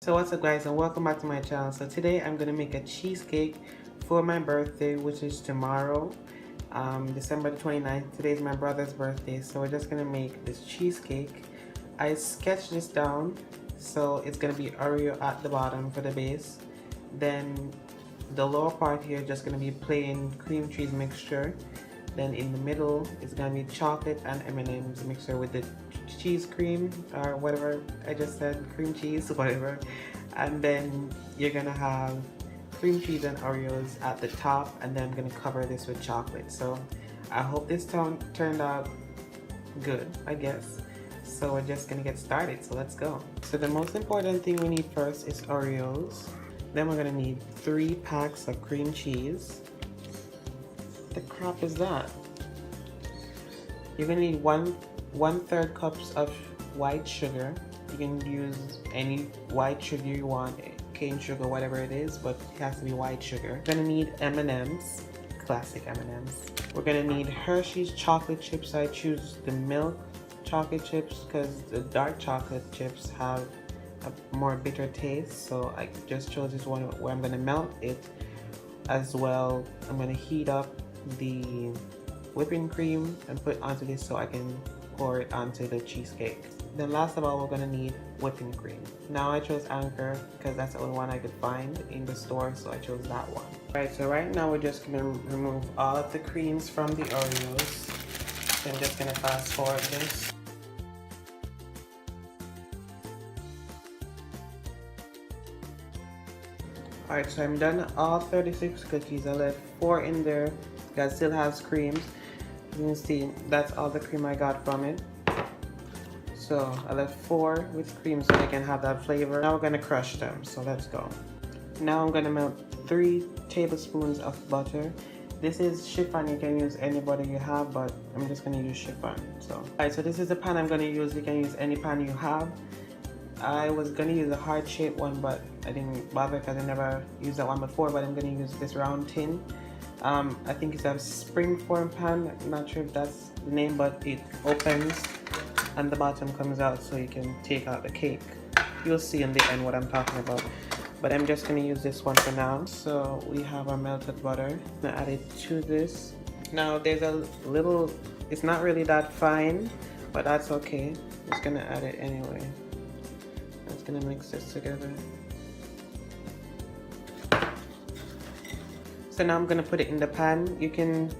So what's up guys, and welcome back to my channel. So today I'm gonna make a cheesecake for my birthday, which is tomorrow, December the 29th. Today is my brother's birthday, so we're just gonna make this cheesecake. I sketched this down, so it's gonna be Oreo at the bottom for the base. Then the lower part here is just gonna be plain cream cheese mixture. Then in the middle it's gonna be chocolate and M&M's mixture with the cheese cream or whatever I just said, cream cheese, whatever. And then you're gonna have cream cheese and Oreos at the top, and then I'm gonna cover this with chocolate. So I hope this turned out good, I guess. So we're just gonna get started, so let's go. So the most important thing we need first is Oreos. Then we're gonna need 3 packs of cream cheese. The crap is that? You're gonna need 1/3 cups of white sugar. You can use any white sugar you want, cane sugar, whatever it is, but it has to be white sugar. We're gonna need M&M's, classic M&M's. We're gonna need Hershey's chocolate chips. I choose the milk chocolate chips because the dark chocolate chips have a more bitter taste, so I just chose this one where I'm gonna melt it. As well, I'm gonna heat up the whipping cream and put it onto this so I can pour it onto the cheesecake. Then last of all, we're gonna need whipping cream. Now I chose Anchor because that's the only one I could find in the store, so I chose that one. Alright, so right now we're just gonna remove all of the creams from the Oreos. So I'm just gonna fast forward this. Alright, so I'm done all 36 cookies. I left 4 in there that still has creams. You can see that's all the cream I got from it. So I left 4 with cream so they can have that flavor. Now we're gonna crush them, so let's go. Now I'm gonna melt 3 tablespoons of butter. This is chiffon, you can use any butter you have, but I'm just gonna use chiffon. Alright, so this is the pan I'm gonna use. You can use any pan you have. I was gonna use a heart-shaped one, but I didn't bother because I never used that one before, but I'm gonna use this round tin. I think it's a springform pan. I'm not sure if that's the name, but it opens and the bottom comes out so you can take out the cake. You'll see in the end what I'm talking about. But I'm just gonna use this one for now. So we have our melted butter. I'm gonna add it to this. Now there's a little, it's not really that fine, but that's okay. I'm just gonna add it anyway. I'm just gonna mix this together. So now I'm gonna put it in the pan. You can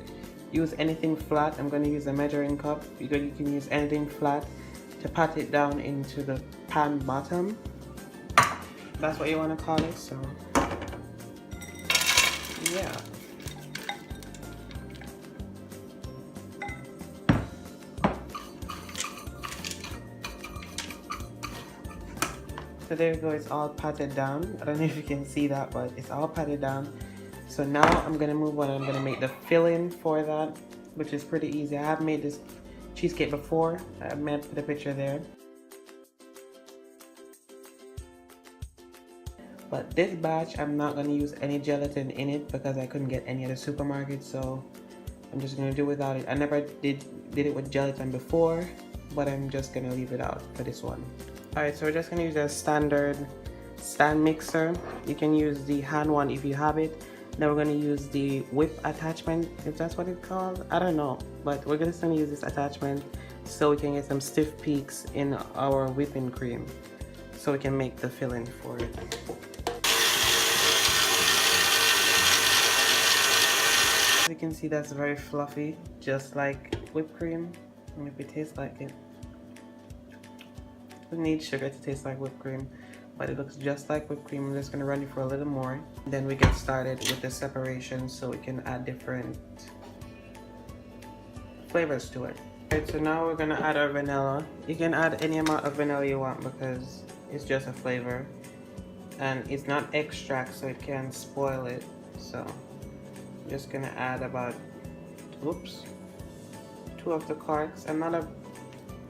use anything flat. I'm gonna use a measuring cup. You can use anything flat to pat it down into the pan bottom. That's what you wanna call it, so yeah. So there you go, it's all patted down. I don't know if you can see that, but it's all patted down. So now I'm gonna move on. I'm gonna make the filling for that, which is pretty easy. I have made this cheesecake before. I may put a picture there. But this batch, I'm not gonna use any gelatin in it because I couldn't get any at the supermarket, so I'm just gonna do without it. I never did it with gelatin before, but I'm just gonna leave it out for this one. Alright, so we're just gonna use a standard stand mixer. You can use the hand one if you have it. Then we're going to use the whip attachment, if that's what it's called. I don't know, but we're just going to use this attachment so we can get some stiff peaks in our whipping cream so we can make the filling for it. As you can see, that's very fluffy, just like whipped cream. And if it tastes like it, we need sugar to taste like whipped cream, but it looks just like whipped cream. I'm just gonna run it for a little more. Then we get started with the separation so we can add different flavors to it. Alright, so now we're gonna add our vanilla. You can add any amount of vanilla you want because it's just a flavor. And it's not extract, so it can spoil it. So I'm just gonna add about, oops, 2 of the corks. I'm not a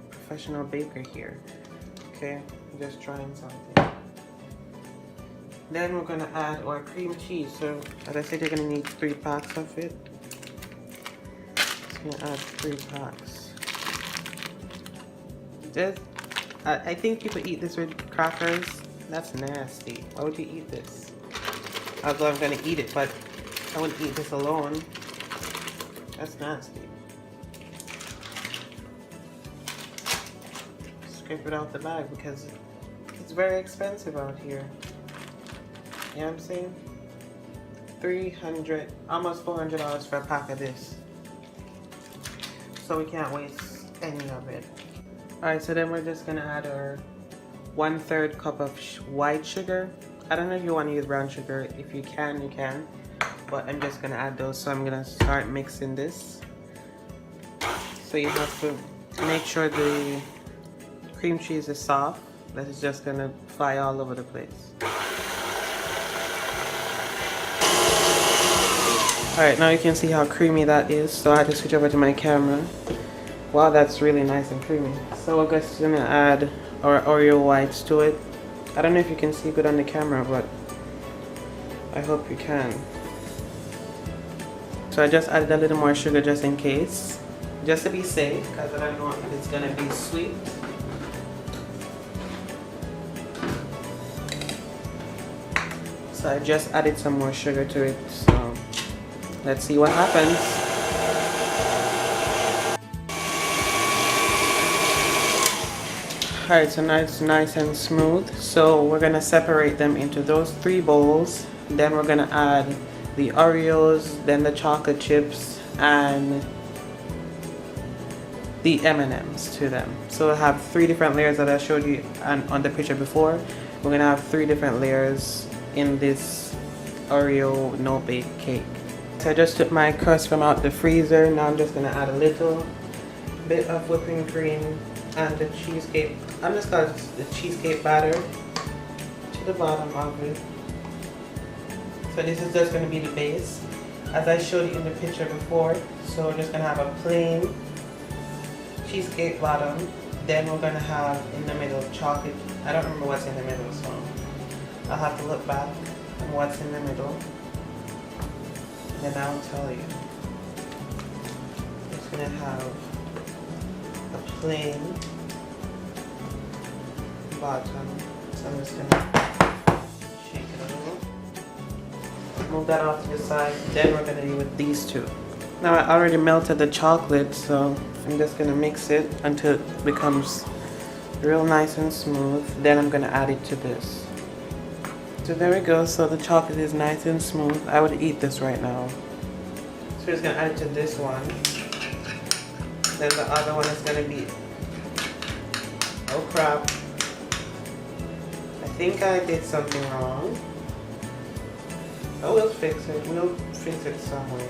professional baker here. Okay, I'm just trying something. Then we're gonna add our cream cheese. So as I said, you're gonna need 3 packs of it. Just gonna add 3 packs. I think you could eat this with crackers. That's nasty. Why would you eat this? Although I'm gonna eat it, but I wouldn't eat this alone. That's nasty. Scrape it out the bag because it's very expensive out here. You know what I'm saying? $300, almost $400 for a pack of this. So we can't waste any of it. Alright, so then we're just gonna add our 1/3 cup of white sugar. I don't know if you want to use brown sugar. If you can, you can. But I'm just gonna add those, so I'm gonna start mixing this. So you have to make sure the cream cheese is soft. That is just gonna fly all over the place. Alright, now you can see how creamy that is. So I had to switch over to my camera. Wow, that's really nice and creamy. So we're just gonna add our Oreo whites to it. I don't know if you can see good on the camera, but I hope you can. So I just added a little more sugar just in case. Just to be safe, because I don't know if it's gonna be sweet. So I just added some more sugar to it. So let's see what happens. Alright, so now it's nice and smooth. So we're gonna separate them into those 3 bowls. Then we're gonna add the Oreos, then the chocolate chips, and the M&Ms to them. So we'll have 3 different layers that I showed you on the picture before. We're gonna have 3 different layers in this Oreo no-bake cake. So I just took my crust from out the freezer. Now I'm just gonna add a little bit of whipping cream and the cheesecake. I'm just gonna the cheesecake batter to the bottom of it. So this is just gonna be the base, as I showed you in the picture before. So we're just gonna have a plain cheesecake bottom. Then we're gonna have in the middle chocolate. I don't remember what's in the middle, so I'll have to look back on what's in the middle. Then I'll tell you. It's gonna have a plain bottom. So I'm just gonna shake it a little. Move that off to the side. Then we're gonna do with these 2. Now I already melted the chocolate, so I'm just gonna mix it until it becomes real nice and smooth. Then I'm gonna add it to this. So there we go. So the chocolate is nice and smooth. I would eat this right now. So we're just gonna add it to this one. Then the other one is gonna be, oh crap. I think I did something wrong. Oh, we'll fix it. We'll fix it some way.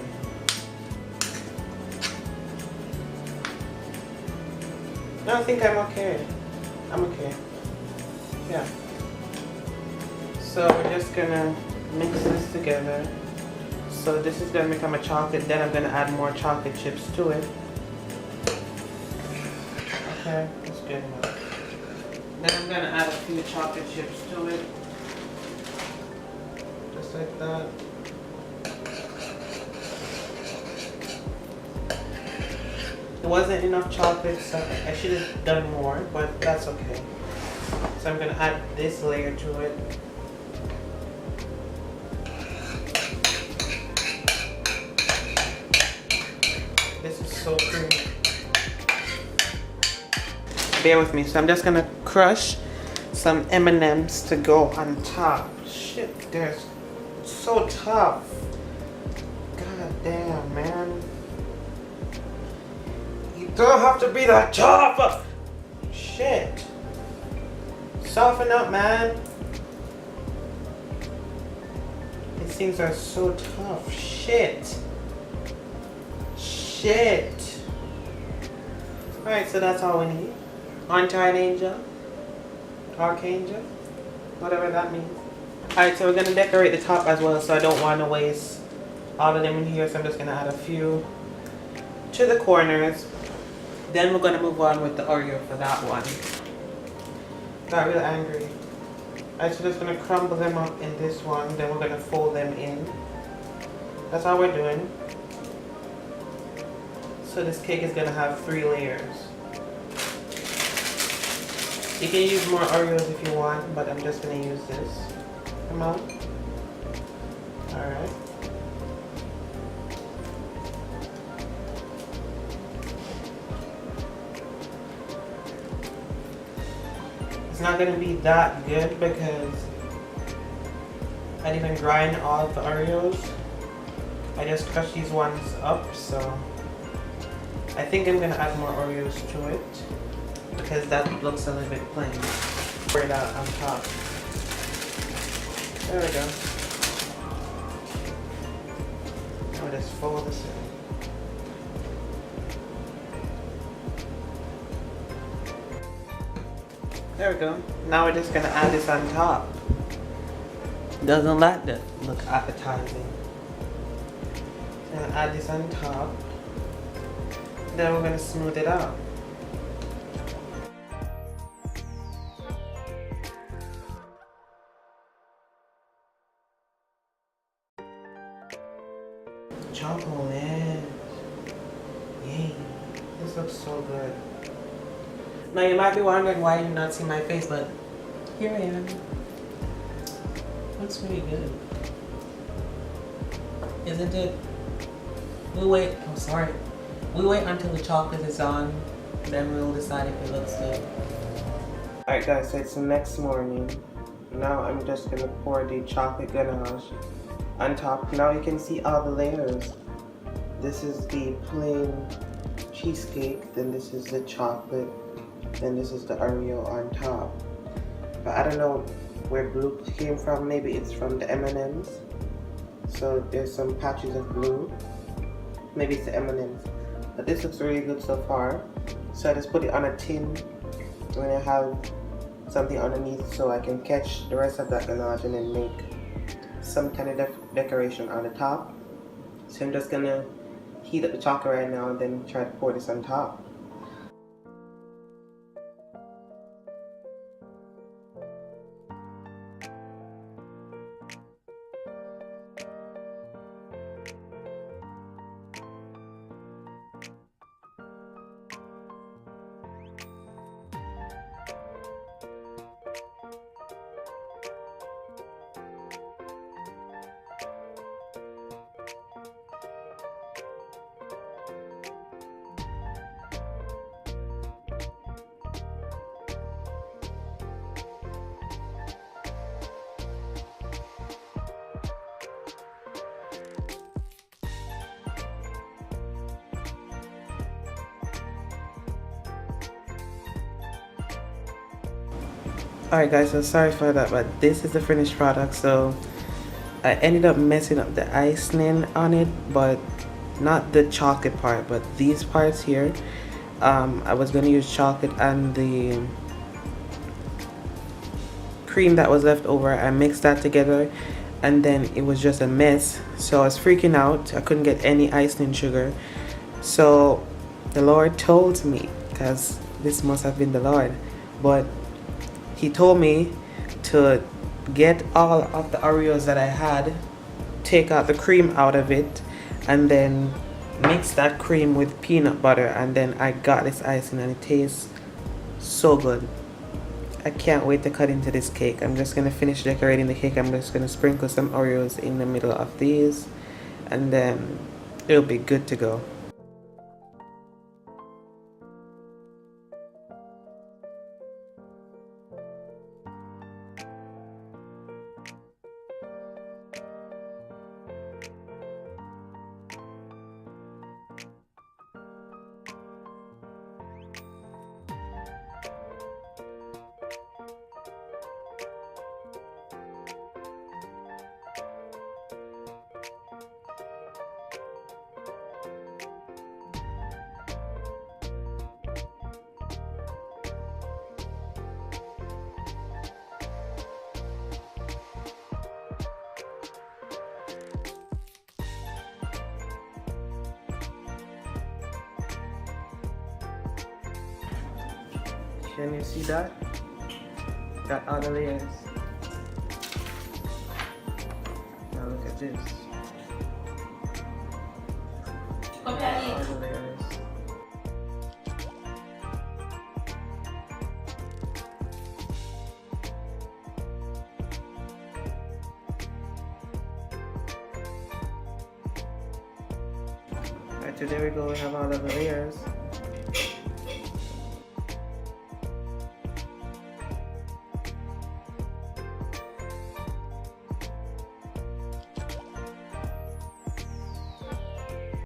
No, I think I'm okay. I'm okay. Yeah. So we're just gonna mix this together. So this is gonna become a chocolate. Then I'm gonna add more chocolate chips to it. Okay, that's good enough. Then I'm gonna add a few chocolate chips to it. Just like that. There wasn't enough chocolate, so I should have done more, but that's okay. So I'm gonna add this layer to it. This is so creamy. Bear with me. So I'm just gonna crush some M&Ms to go on top. Shit, they're so tough. God damn, man. You don't have to be that tough. Shit. Soften up, man. These things are so tough. Shit. Shit. Alright, so that's all we need. Archangel, Archangel, whatever that means. Alright, so we're going to decorate the top as well, so I don't want to waste all of them in here, so I'm just going to add a few to the corners. Then we're going to move on with the Oreo for that one. Got real angry. Alright, so just going to crumble them up in this one, then we're going to fold them in. That's all we're doing. So this cake is going to have 3 layers. You can use more Oreos if you want, but I'm just gonna use this amount. Alright. It's not gonna be that good because I didn't grind all of the Oreos. I just crushed these ones up, so I think I'm gonna add more Oreos to it because that looks a little bit plain. Pour it out on top. There we go. Now just fold this in. There we go. Now we're just gonna add this on top. Doesn't that look appetizing? Gonna add this on top. Then we're gonna smooth it out. Chocolate. Yay. This looks so good. Now you might be wondering why you not see my face, but here I am. Looks really good. Isn't it? We wait until the chocolate is on, then we'll decide if it looks good. Alright guys, so it's the next morning. Now I'm just gonna pour the chocolate ganache on top. Now you can see all the layers. This is the plain cheesecake, then this is the chocolate, then this is the Oreo on top. But I don't know where blue came from. Maybe it's from the M&Ms. So there's some patches of blue. Maybe it's the M&Ms. But this looks really good so far. So I just put it on a tin when I have something underneath so I can catch the rest of that ganache and then make some kind of decoration on the top. So I'm just gonna heat up the chocolate right now and then try to pour this on top. Alright guys, so sorry for that, but this is the finished product. So I ended up messing up the icing on it, but not the chocolate part, but these parts here. I was going to use chocolate and the cream that was left over. I mixed that together and then it was just a mess. So I was freaking out. I couldn't get any icing sugar. So the Lord told me, because this must have been the Lord, but He told me to get all of the Oreos that I had, take out the cream out of it, and then mix that cream with peanut butter, and then I got this icing and it tastes so good. I can't wait to cut into this cake. I'm just gonna finish decorating the cake. I'm just gonna sprinkle some Oreos in the middle of these, and then it'll be good to go. Can you see that? Got all the layers. Now look at this. All the layers. Right, so there we go, we have all of the layers.